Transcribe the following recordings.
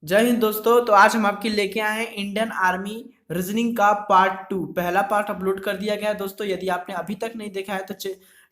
जय हिंद दोस्तों। तो आज हम आपके लेके आए हैं इंडियन आर्मी रीजनिंग का पार्ट 2। पहला पार्ट अपलोड कर दिया गया है दोस्तों। यदि आपने अभी तक नहीं देखा है तो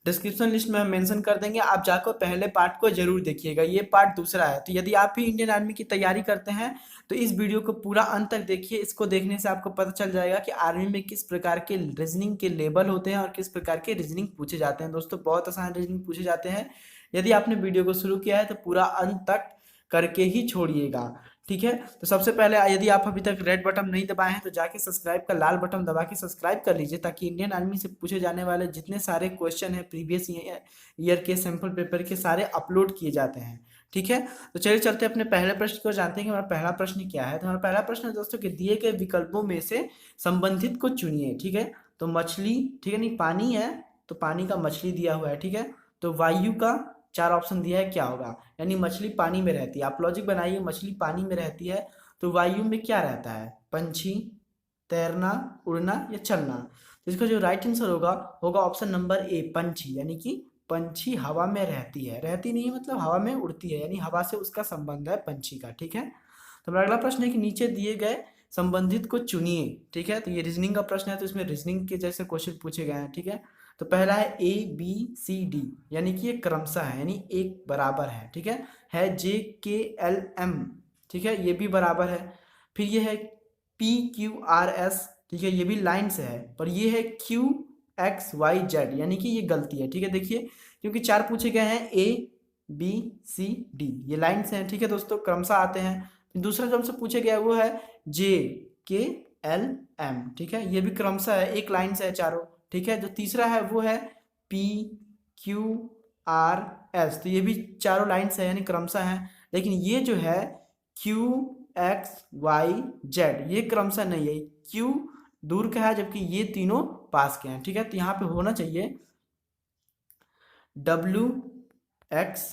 डिस्क्रिप्शन लिस्ट में हम मेंशन कर देंगे, आप जाकर पहले पार्ट को जरूर देखिएगा। ये पार्ट दूसरा है। तो यदि आप भी इंडियन आर्मी की तैयारी करते हैं तो इस वीडियो को पूरा अंत तक देखिए। इसको देखने से आपको पता चल जाएगा कि आर्मी में किस प्रकार के रीजनिंग के लेवल होते हैं और किस प्रकार के रीजनिंग पूछे जाते हैं। दोस्तों बहुत आसान रीजनिंग पूछे जाते हैं। यदि आपने वीडियो को शुरू किया है तो पूरा अंत तक करके ही छोड़िएगा, ठीक है। तो सबसे पहले यदि आप अभी तक रेड बटन नहीं दबाए हैं तो जाके सब्सक्राइब का लाल बटन दबा के सब्सक्राइब कर लीजिए, ताकि इंडियन आर्मी से पूछे जाने वाले जितने सारे क्वेश्चन है प्रीवियस ईयर के सैंपल पेपर के सारे अपलोड किए जाते हैं, ठीक है। तो चलिए चलते हैं अपने पहले प्रश्न को, जानते हैं कि हमारा पहला प्रश्न क्या है। तो हमारा पहला प्रश्न है दोस्तों कि दिए गए विकल्पों में से संबंधित को चुनिए, ठीक है। तो मछली, ठीक है, नहीं पानी है तो पानी का मछली दिया हुआ है, ठीक है। तो वायु का चार ऑप्शन दिया है, क्या होगा, यानी मछली पानी में रहती है। आप लॉजिक बनाइए, मछली पानी में रहती है तो वायु में क्या रहता है, पंछी, तैरना, उड़ना या चलना। तो इसका जो राइट आंसर होगा होगा ऑप्शन नंबर ए, पंछी। यानी कि पंछी हवा में रहती है, रहती नहीं है मतलब हवा में उड़ती है, यानी हवा से उसका संबंध है पंछी का, ठीक है। तो हमारा अगला प्रश्न है कि नीचे दिए गए संबंधित को चुनिए, ठीक है। तो ये रीजनिंग का प्रश्न है, तो इसमें रीजनिंग के जैसे क्वेश्चन पूछे गए हैं, ठीक है। तो पहला है ए बी सी डी, यानी कि ये क्रमशः है, यानी एक बराबर है, ठीक है जे के एल एम, ठीक है, ये भी बराबर है। फिर ये है पी क्यू आर एस, ठीक है, ये भी लाइन से है। पर ये है क्यू एक्स वाई जेड, यानी कि ये गलती है, ठीक है। देखिए क्योंकि चार पूछे गए हैं ए बी सी डी, ये लाइन से हैं, ठीक है दोस्तों, क्रमशः आते हैं। फिर दूसरा जो हमसे पूछे गया वो है जे के एल एम, ठीक है, ये भी क्रमशः है, एक लाइन से है चारों, ठीक है। जो तीसरा है वो है पी क्यू आर एस, तो ये भी चारों लाइन से है यानी क्रमशः है। लेकिन ये जो है क्यू एक्स वाई जेड, ये क्रमशः नहीं है, क्यू दूर का है जबकि ये तीनों पास के हैं, ठीक है। तो यहाँ पे होना चाहिए डब्ल्यू एक्स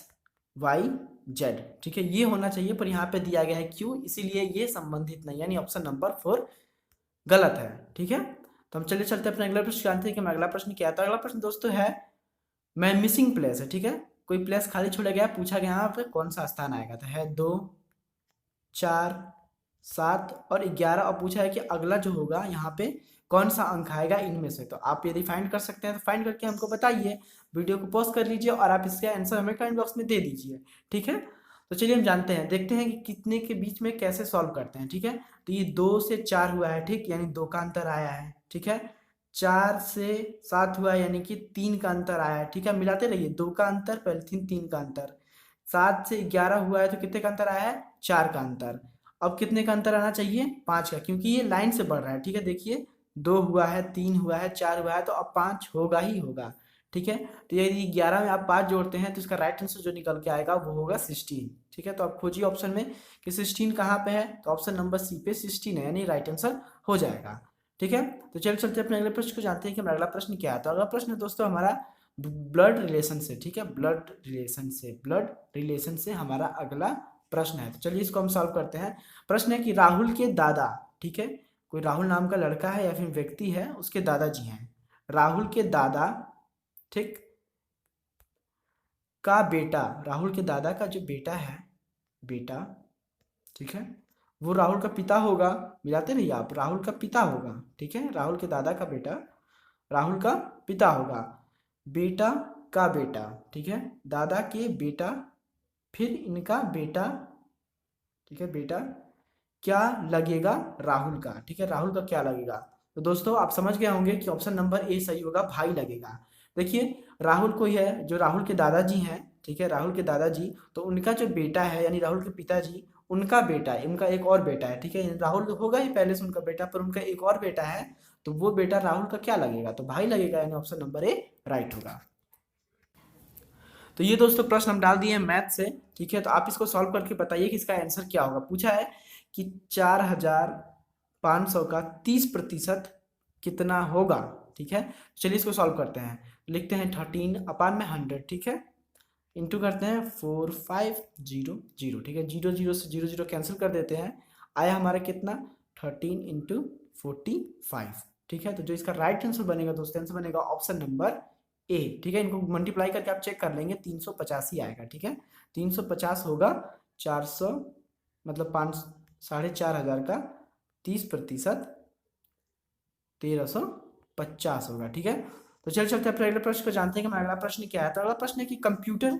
वाई जेड, ठीक है, ये होना चाहिए, पर यहाँ पे दिया गया है क्यू, इसीलिए ये संबंधित नहीं, यानी ऑप्शन नंबर 4 गलत है, ठीक है। तो हम चलिए चलते हैं अपने अगला प्रश्न, जानते हैं कि अगला प्रश्न क्या था। अगला प्रश्न दोस्तों है मैं मिसिंग प्लेस है, ठीक है, कोई प्लेस खाली छोड़ा गया, पूछा गया यहाँ पे कौन सा स्थान आएगा। तो है 2, 4, 7 और 11, और पूछा है कि अगला जो होगा यहाँ पे कौन सा अंक आएगा इनमें से। तो आप यदि फाइंड कर सकते हैं तो फाइंड करके हमको बताइए, वीडियो को पॉज कर लीजिए और आप इसका आंसर हमें कमेंट बॉक्स में दे दीजिए, ठीक है। तो चलिए हम जानते हैं, देखते हैं कि कितने के बीच में कैसे सॉल्व करते हैं, ठीक है। तो ये 2 से 4 हुआ है, ठीक, यानी 2 का अंतर आया है, ठीक है। 4 से 7 हुआ है यानी कि 3 का अंतर आया है, ठीक है। मिलाते रहिए, 2 का अंतर पॉलीथीन, 3 का अंतर। 7 से 11 हुआ है तो कितने का अंतर आया है, 4 का अंतर। अब कितने का अंतर आना चाहिए, 5 का, क्योंकि ये लाइन से बढ़ रहा है, ठीक है। देखिए 2 हुआ है, 3 हुआ है, 4 हुआ है, तो अब 5 होगा ही होगा, ठीक है। तो यदि 11 में आप 5 जोड़ते हैं तो इसका राइट आंसर जो निकल के आएगा वो होगा 16, ठीक है। तो आप खोजिए ऑप्शन में कि 16 कहाँ पे है, तो ऑप्शन नंबर सी पे 16 है, यानी राइट आंसर हो जाएगा, ठीक है। तो चलिए चलते हैं अपने अगले प्रश्न को, जानते हैं कि हमारा अगला प्रश्न क्या है। तो अगला प्रश्न है दोस्तों हमारा ब्लड रिलेशन से, ठीक है, ब्लड रिलेशन से हमारा अगला प्रश्न है। तो चलिए इसको हम सॉल्व करते हैं। प्रश्न है कि राहुल के दादा, ठीक है, कोई राहुल नाम का लड़का है या फिर व्यक्ति है, उसके दादाजी हैं, राहुल के दादा, ठीक, का बेटा, राहुल के दादा का जो बेटा है, बेटा, ठीक है, वो राहुल का पिता होगा। मिलाते रहिए आप, राहुल का पिता होगा, ठीक है, राहुल के दादा का बेटा राहुल का पिता होगा, बेटा का बेटा, ठीक है, दादा के बेटा, फिर इनका बेटा, ठीक है, बेटा क्या लगेगा राहुल का, ठीक है, राहुल का क्या लगेगा। तो दोस्तों आप समझ गए होंगे कि ऑप्शन नंबर ए सही होगा, भाई लगेगा। देखिए राहुल कोई है जो राहुल के दादाजी हैं, ठीक है, राहुल के दादाजी, तो उनका जो बेटा है यानी राहुल के पिताजी, उनका बेटा है, उनका एक और बेटा है, ठीक है, राहुल होगा ही पहले से उनका बेटा, पर उनका एक और बेटा है, तो वो बेटा राहुल का क्या लगेगा, तो भाई लगेगा, यानी ऑप्शन नंबर ए राइट होगा। तो ये दोस्तों प्रश्न हम डाल दिए हैं मैथ से, ठीक है। तो आप इसको सॉल्व करके बताइए कि इसका आंसर क्या होगा। पूछा है कि 4500 का 30% कितना होगा, ठीक है। चलिए इसको सॉल्व करते हैं। लिखते हैं 13/100, ठीक है, इंटू करते हैं 4500, ठीक है, 00 से 00 कैंसिल कर देते हैं, आया हमारा कितना 13 × 45, ठीक है। तो जो इसका राइट आंसर बनेगा दोस्तों, आंसर बनेगा ऑप्शन नंबर ए, ठीक है। इनको मल्टीप्लाई करके आप चेक कर लेंगे, 385 आएगा, ठीक है, 350 होगा 400 मतलब 4,500 का 30% 1350 होगा। ठीक है, तो चल चलते हैं अपने अगले प्रश्न को जानते हैं कि हमारा अगला प्रश्न क्या है। तो अगला प्रश्न है कि कंप्यूटर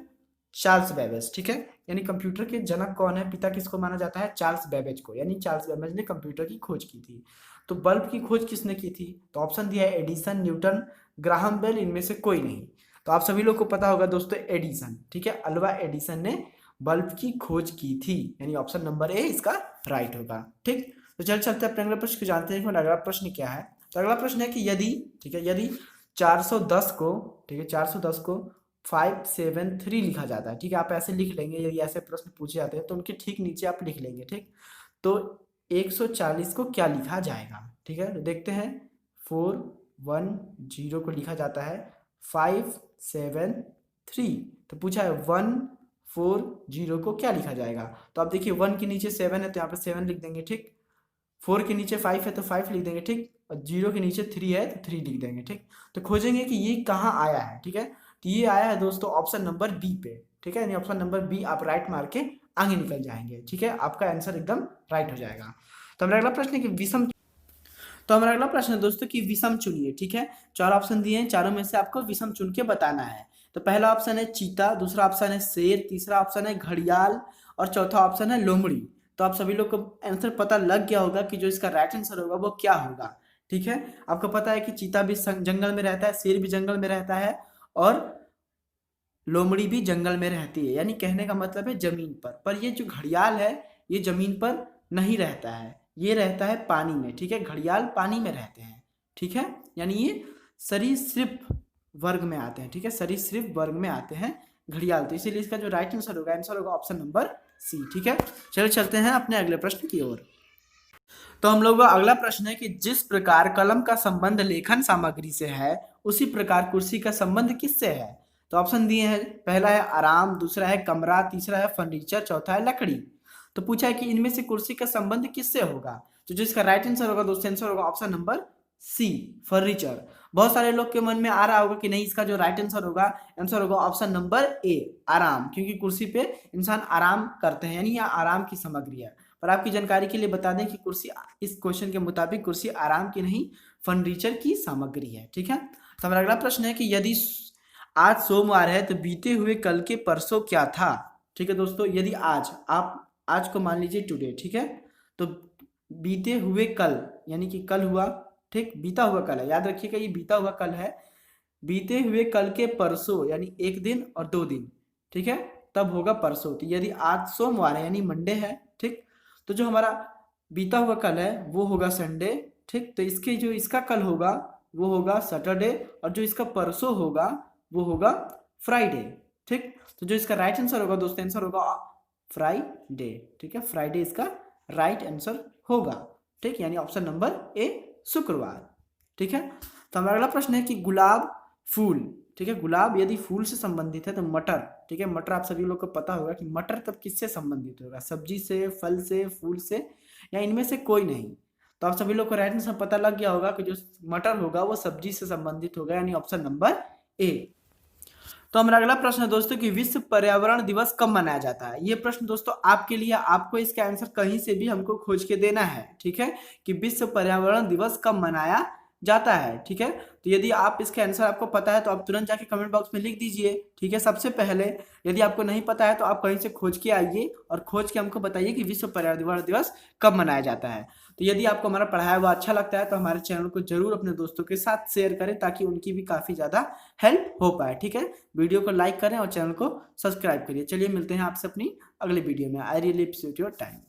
चार्ल्स बेबेज, ठीक है, यानी कंप्यूटर के जनक कौन है, पिता किसको माना जाता है, चार्ल्स बेबेज को, यानी चार्ल्स बेबेज ने कंप्यूटर की खोज की थी। तो बल्ब की खोज किसने की थी, तो ऑप्शन दिया है एडिसन, न्यूटन, ग्राहम बेल, इनमें से कोई नहीं। तो आप सभी लोग को पता होगा दोस्तों एडिसन, ठीक है, अल्वा एडिसन ने बल्ब की खोज की थी, यानी ऑप्शन नंबर ए इसका राइट होगा। ठीक, तो चल चलते हैं अपने अगले प्रश्न को जानते हैं कि अगला प्रश्न क्या है। तो अगला प्रश्न है कि यदि, ठीक है, यदि 410 को, ठीक है, 410 को 573 लिखा जाता है, ठीक है, आप ऐसे लिख लेंगे, यदि ऐसे प्रश्न पूछे जाते हैं तो उनके ठीक नीचे आप लिख लेंगे। ठीक, तो 140 को क्या लिखा जाएगा, ठीक है, तो देखते हैं 410 को लिखा जाता है 573, तो पूछा है 140 को क्या लिखा जाएगा। तो आप देखिए 1 के नीचे 7 है तो यहाँ पे 7 लिख देंगे। ठीक, 4 के नीचे 5 है तो 5 लिख देंगे। ठीक, और 0 के नीचे 3 है तो 3 लिख देंगे। ठीक, तो खोजेंगे कि ये कहाँ आया है। ठीक है, तो ये आया है दोस्तों ऑप्शन नंबर बी पे। ठीक है, यानी ऑप्शन नंबर बी आप राइट मार के आगे निकल जाएंगे। ठीक है, आपका आंसर एकदम राइट हो जाएगा। तो हमारा अगला प्रश्न है कि विषम, तो हमारा अगला प्रश्न है दोस्तों कि विषम चुनिए। ठीक है, 4 ऑप्शन दिए हैं, चारों में से आपको विषम चुन के बताना है। तो पहला ऑप्शन है चीता, दूसरा ऑप्शन है शेर, तीसरा ऑप्शन है घड़ियाल और चौथा ऑप्शन है लोमड़ी। तो आप सभी लोग को आंसर पता लग गया होगा कि जो इसका राइट आंसर होगा वो क्या होगा। ठीक है, आपको पता है कि चीता भी जंगल में रहता है, शेर भी जंगल में रहता है और लोमड़ी भी जंगल में रहती है, यानी कहने का मतलब है जमीन पर ये जो घड़ियाल है ये जमीन पर नहीं रहता है, ये रहता है पानी में। ठीक है, घड़ियाल पानी में रहते हैं। ठीक है, यानी ये सरीसृप वर्ग में आते हैं। ठीक है, सरीसृप वर्ग में आते हैं घड़ियाल, तो इसीलिए इसका जो राइट आंसर होगा ऑप्शन नंबर सी। ठीक है, चलो चलते हैं अपने अगले प्रश्न की ओर। तो हम लोग का अगला प्रश्न है कि जिस प्रकार कलम का संबंध लेखन सामग्री से है उसी प्रकार कुर्सी का संबंध किससे है। तो ऑप्शन दिए हैं, पहला है आराम, दूसरा है कमरा, तीसरा है फर्नीचर, चौथा है लकड़ी। तो पूछा है कि इनमें से कुर्सी का संबंध किससे होगा, तो जो इसका राइट आंसर होगा दोस्तों आंसर होगा ऑप्शन नंबर सी, फर्नीचर। बहुत सारे लोग के मन में आ रहा होगा कि नहीं, इसका जो राइट आंसर होगा ऑप्शन नंबर ए, आराम, क्योंकि कुर्सी पे इंसान आराम करते हैं, यानी यह आराम की सामग्री है। पर आपकी जानकारी के लिए बता दें कि कुर्सी इस क्वेश्चन के मुताबिक कुर्सी आराम की नहीं फर्नीचर की सामग्री है। ठीक है, तो हमारा अगला प्रश्न है कि यदि आज सोमवार है तो बीते हुए कल के परसों क्या था। ठीक है दोस्तों, यदि आज को मान लीजिए टुडे, ठीक है, तो बीते हुए कल यानी कि कल हुआ, ठीक, बीता हुआ कल है, याद रखिएगा ये बीता हुआ कल है, बीते हुए कल के परसों यानी 1 दिन और 2 दिन, ठीक है, तब होगा परसों। तो यदि आज सोमवार है यानी मंडे है, ठीक, तो जो हमारा बीता हुआ कल है वो होगा संडे। ठीक, तो इसके जो इसका कल होगा वो होगा सैटरडे और जो इसका परसों होगा वो होगा फ्राइडे। ठीक, तो जो इसका राइट आंसर होगा दोस्तों आंसर होगा फ्राइडे। ठीक है, फ्राइडे इसका राइट आंसर होगा। ठीक, यानी ऑप्शन नंबर ए, शुक्रवार। ठीक है, तो हमारा अगला प्रश्न है कि गुलाब फूल, ठीक है, गुलाब यदि फूल से संबंधित है तो मटर, ठीक है, मटर आप सभी लोग को पता होगा कि मटर तब किससे संबंधित होगा, सब्जी से, फल से, फूल से, या इनमें से कोई नहीं। तो आप सभी लोग को राइट आंसर पता लग गया होगा कि जो मटर होगा वो सब्जी से संबंधित होगा, यानी ऑप्शन नंबर ए। तो हमारा अगला प्रश्न है दोस्तों कि विश्व पर्यावरण दिवस कब मनाया जाता है। ये प्रश्न दोस्तों आपके लिए, आपको इसका आंसर कहीं से भी हमको खोज के देना है। ठीक है, कि विश्व पर्यावरण दिवस कब मनाया जाता है। ठीक है, तो यदि आप इसका आंसर आपको पता है तो आप तुरंत जाके कमेंट बॉक्स में लिख दीजिए। ठीक है, सबसे पहले यदि आपको नहीं पता है तो आप कहीं से खोज के आइए और खोज के हमको बताइए कि विश्व पर्यावरण दिवस कब मनाया जाता है। तो यदि आपको हमारा पढ़ाया हुआ अच्छा लगता है तो हमारे चैनल को जरूर अपने दोस्तों के साथ शेयर करें ताकि उनकी भी काफ़ी ज़्यादा हेल्प हो पाए। ठीक है, वीडियो को लाइक करें और चैनल को सब्सक्राइब करिए। चलिए मिलते हैं आपसे अपनी अगली वीडियो में। I really appreciate your time.